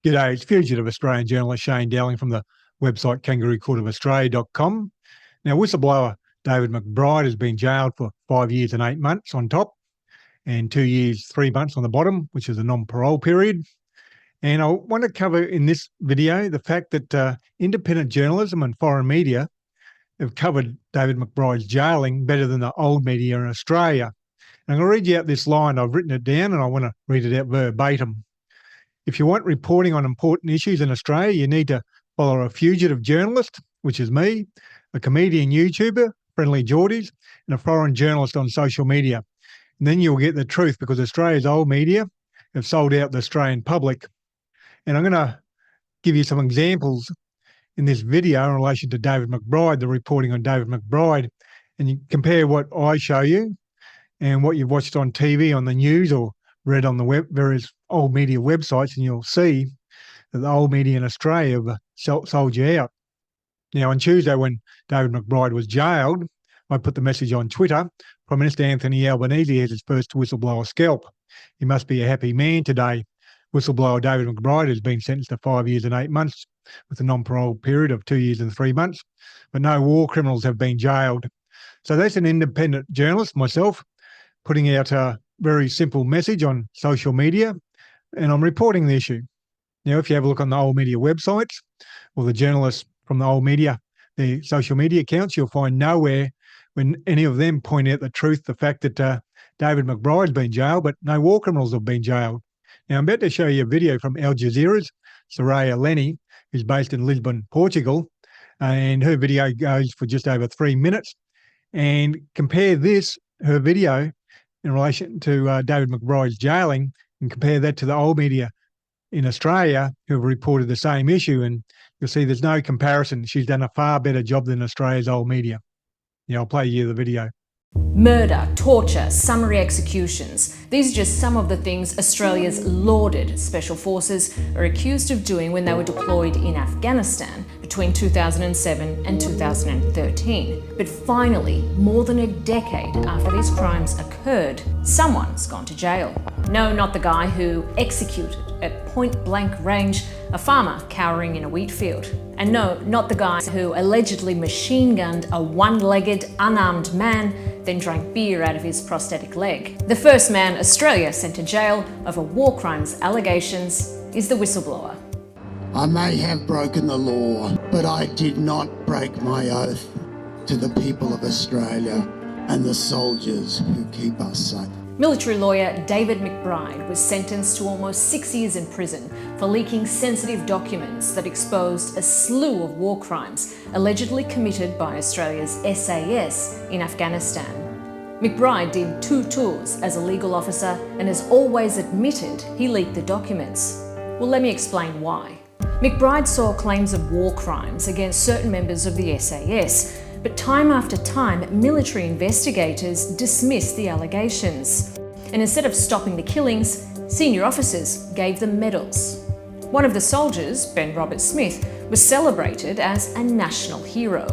G'day, it's fugitive Australian journalist Shane Dowling from the website kangaroocourtofaustralia.com. Now, whistleblower David McBride has been jailed for 5 years and 8 months on top and 2 years, 3 months on the bottom, which is a non-parole period. And I want to cover in this video the fact that independent journalism and foreign media have covered David McBride's jailing better than the old media in Australia. And I'm going to read you out this line. I've written it down and I want to read it out verbatim. If you want reporting on important issues in Australia, you need to follow a fugitive journalist, which is me, a comedian YouTuber, Friendly Geordies, and a foreign journalist on social media. And then you'll get the truth, because Australia's old media have sold out the Australian public. And I'm going to give you some examples in this video in relation to David McBride, the reporting on David McBride, and you compare what I show you and what you've watched on TV, on the news, or read on the various old media websites, and you'll see that the old media in Australia have sold you out. Now, on Tuesday, when David McBride was jailed, I put the message on Twitter: Prime Minister Anthony Albanese has his first whistleblower scalp. He must be a happy man today. Whistleblower David McBride has been sentenced to 5 years and 8 months with a non-parole period of 2 years and 3 months, but no war criminals have been jailed. So that's an independent journalist, myself, putting out a very simple message on social media, and I'm reporting the issue. Now, if you have a look on the old media websites or the journalists from the old media, the social media accounts, you'll find nowhere when any of them point out the truth, the fact that David McBride's been jailed, but no war criminals have been jailed. Now, I'm about to show you a video from Al Jazeera's Soraya Lenny, who's based in Lisbon, Portugal, and her video goes for just over 3 minutes. And compare this, her video, in relation to David McBride's jailing, and compare that to the old media in Australia who have reported the same issue, and you'll see there's no comparison. She's done a far better job than Australia's old media. Yeah, I'll play you the video. Murder, torture, summary executions. These are just some of the things Australia's lauded special forces are accused of doing when they were deployed in Afghanistan between 2007 and 2013. But finally, more than a decade after these crimes occurred, someone's gone to jail. No, not the guy who executed at point-blank range a farmer cowering in a wheat field. And no, not the guy who allegedly machine-gunned a one-legged, unarmed man, then drank beer out of his prosthetic leg. The first man Australia sent to jail over war crimes allegations is the whistleblower. I may have broken the law, but I did not break my oath to the people of Australia and the soldiers who keep us safe. Military lawyer David McBride was sentenced to almost 6 years in prison for leaking sensitive documents that exposed a slew of war crimes allegedly committed by Australia's SAS in Afghanistan. McBride did 2 tours as a legal officer and has always admitted he leaked the documents. Well, let me explain why. McBride saw claims of war crimes against certain members of the SAS, but time after time, military investigators dismissed the allegations. And instead of stopping the killings, senior officers gave them medals. One of the soldiers, Ben Robert Smith, was celebrated as a national hero.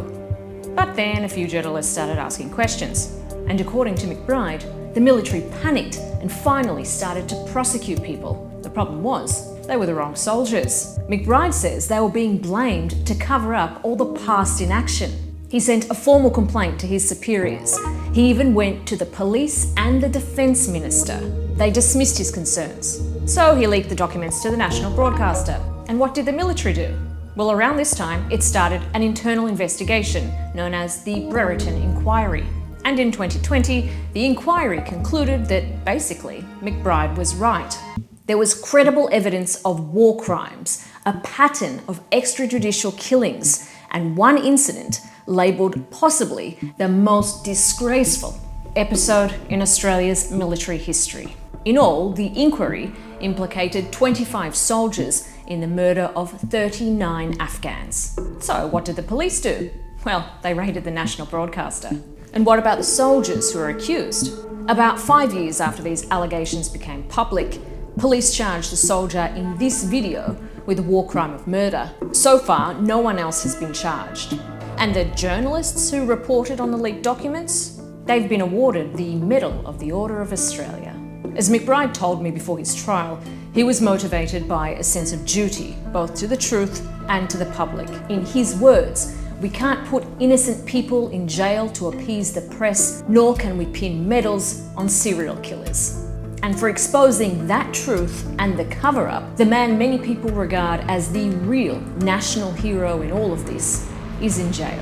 But then a few journalists started asking questions. And according to McBride, the military panicked and finally started to prosecute people. The problem was, they were the wrong soldiers. McBride says they were being blamed to cover up all the past inaction. He sent a formal complaint to his superiors. He even went to the police and the defence minister. They dismissed his concerns. So he leaked the documents to the national broadcaster. And what did the military do? Well, around this time, it started an internal investigation known as the Brereton Inquiry. And in 2020, the inquiry concluded that basically McBride was right. There was credible evidence of war crimes, a pattern of extrajudicial killings, and one incident labelled possibly the most disgraceful episode in Australia's military history. In all, the inquiry implicated 25 soldiers in the murder of 39 Afghans. So what did the police do? Well, they raided the national broadcaster. And what about the soldiers who are accused? About 5 years after these allegations became public, police charged the soldier in this video with the war crime of murder. So far, no one else has been charged. And the journalists who reported on the leaked documents? They've been awarded the Medal of the Order of Australia. As McBride told me before his trial, He was motivated by a sense of duty, both to the truth and to the public. In his words, "We can't put innocent people in jail to appease the press, nor can we pin medals on serial killers." And for exposing that truth and the cover-up, the man many people regard as the real national hero in all of this is in jail.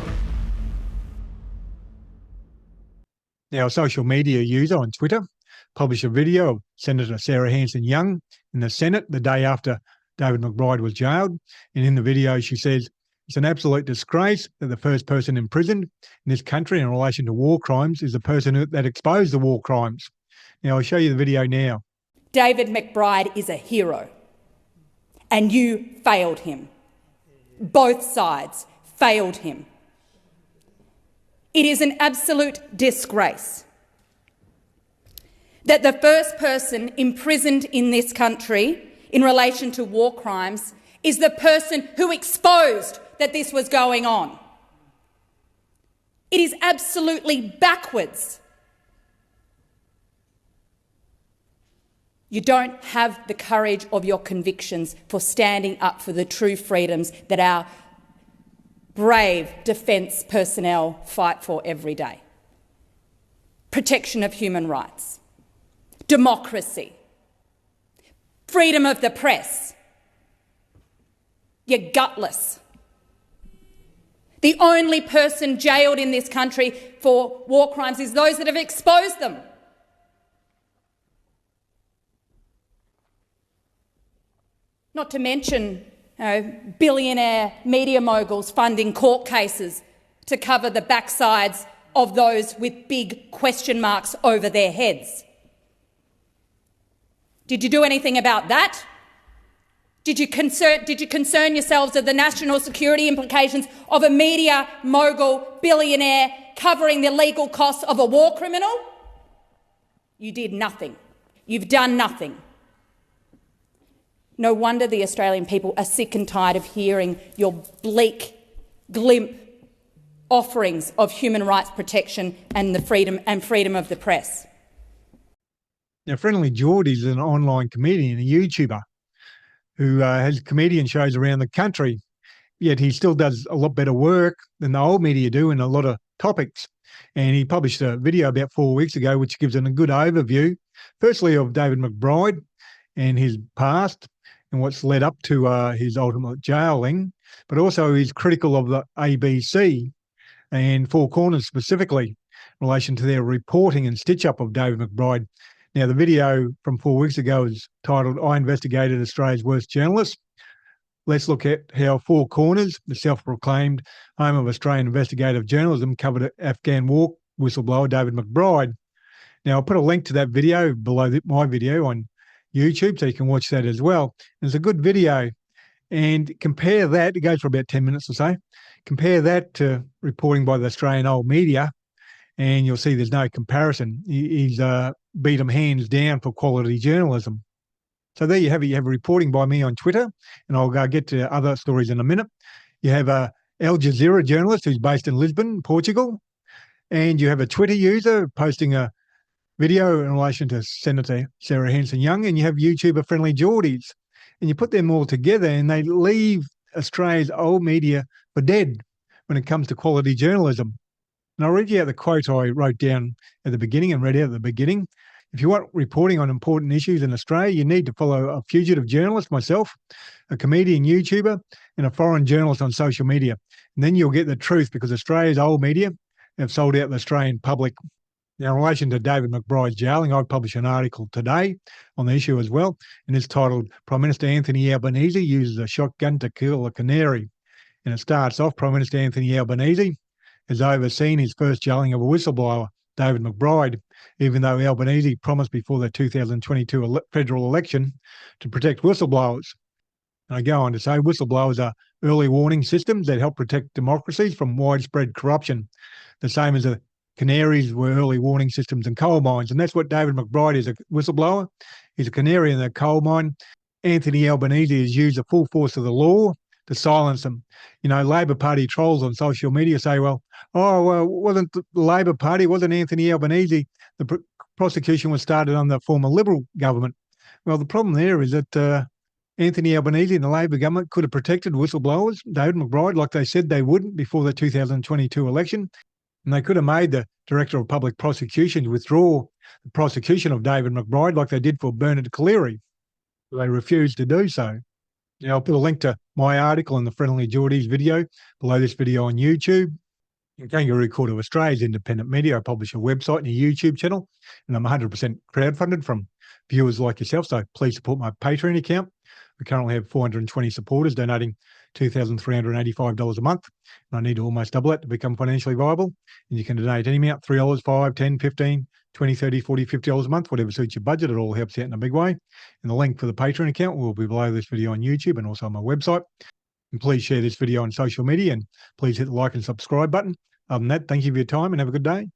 Now, a social media user on Twitter published a video of Senator Sarah Hanson-Young in the Senate the day after David McBride was jailed. And in the video, she says, "It's an absolute disgrace that the first person imprisoned in this country in relation to war crimes is the person that exposed the war crimes." Now, I'll show you the video now. David McBride is a hero, and you failed him. Both sides failed him. It is an absolute disgrace that the first person imprisoned in this country in relation to war crimes is the person who exposed that this was going on. It is absolutely backwards. You don't have the courage of your convictions for standing up for the true freedoms that our brave defence personnel fight for every day. Protection of human rights, democracy, freedom of the press. You're gutless. The only person jailed in this country for war crimes is those that have exposed them. Not to mention billionaire media moguls funding court cases to cover the backsides of those with big question marks over their heads. Did you do anything about that? Did you concern yourselves of the national security implications of a media mogul billionaire covering the legal costs of a war criminal? You did nothing. You've done nothing. No wonder the Australian people are sick and tired of hearing your bleak, glimp offerings of human rights protection and the freedom of the press. Now, Friendly Geordie is an online comedian, a YouTuber, who has comedian shows around the country, yet he still does a lot better work than the old media do in a lot of topics. And he published a video about 4 weeks ago, which gives a good overview, firstly of David McBride and his past and what's led up to his ultimate jailing, but also he's critical of the ABC and Four Corners specifically in relation to their reporting and stitch-up of David McBride. Now, the video from 4 weeks ago is titled "I Investigated Australia's Worst Journalists." Let's look at how Four Corners, the self-proclaimed home of Australian investigative journalism, covered Afghan war whistleblower David McBride. Now, I'll put a link to that video below my video on YouTube so you can watch that as well. It's a good video. And compare that, it goes for about 10 minutes or so, compare that to reporting by the Australian old media, and you'll see there's no comparison. He's beat him hands down for quality journalism. So there you have it. You have reporting by me on Twitter, and I'll get to other stories in a minute. You have a Al Jazeera journalist who's based in Lisbon, Portugal, and you have a Twitter user posting a video in relation to Senator Sarah Hanson-Young, and you have YouTuber Friendly Geordies. And you put them all together and they leave Australia's old media for dead when it comes to quality journalism. And I'll read you out the quote I wrote down at the beginning and read out at the beginning. If you want reporting on important issues in Australia, you need to follow a fugitive journalist, myself, a comedian YouTuber, and a foreign journalist on social media. And then you'll get the truth, because Australia's old media have sold out the Australian public. Now, in relation to David McBride's jailing, I published an article today on the issue as well, and it's titled "Prime Minister Anthony Albanese Uses a Shotgun to Kill a Canary." And it starts off, Prime Minister Anthony Albanese has overseen his first jailing of a whistleblower, David McBride, even though Albanese promised before the 2022 federal election to protect whistleblowers. And I go on to say whistleblowers are early warning systems that help protect democracies from widespread corruption, the same as the canaries were early warning systems in coal mines. And that's what David McBride is, a whistleblower. He's a canary in the coal mine. Anthony Albanese has used the full force of the law to silence them. You know, Labor Party trolls on social media say, wasn't the Labor Party, wasn't Anthony Albanese, the prosecution was started under the former Liberal government. Well, the problem there is that Anthony Albanese and the Labor government could have protected whistleblowers, David McBride, like they said they wouldn't before the 2022 election. And they could have made the Director of Public Prosecutions withdraw the prosecution of David McBride like they did for Bernard Collaery. They refused to do so. Now, I'll put a link to my article in the Friendly Geordies video below this video on YouTube. Kangaroo Court of Australia's independent media. I publish a website and a YouTube channel, and I'm 100% crowdfunded from viewers like yourself, so please support my Patreon account. We currently have 420 supporters donating $2,385 a month, and I need to almost double that to become financially viable. And you can donate any amount, $3, $5, $10, $15, $20, $30, $40, $50 a month, whatever suits your budget. It all helps out in a big way. And the link for the Patreon account will be below this video on YouTube and also on my website. And please share this video on social media, and please hit the like and subscribe button. Other than that, thank you for your time and have a good day.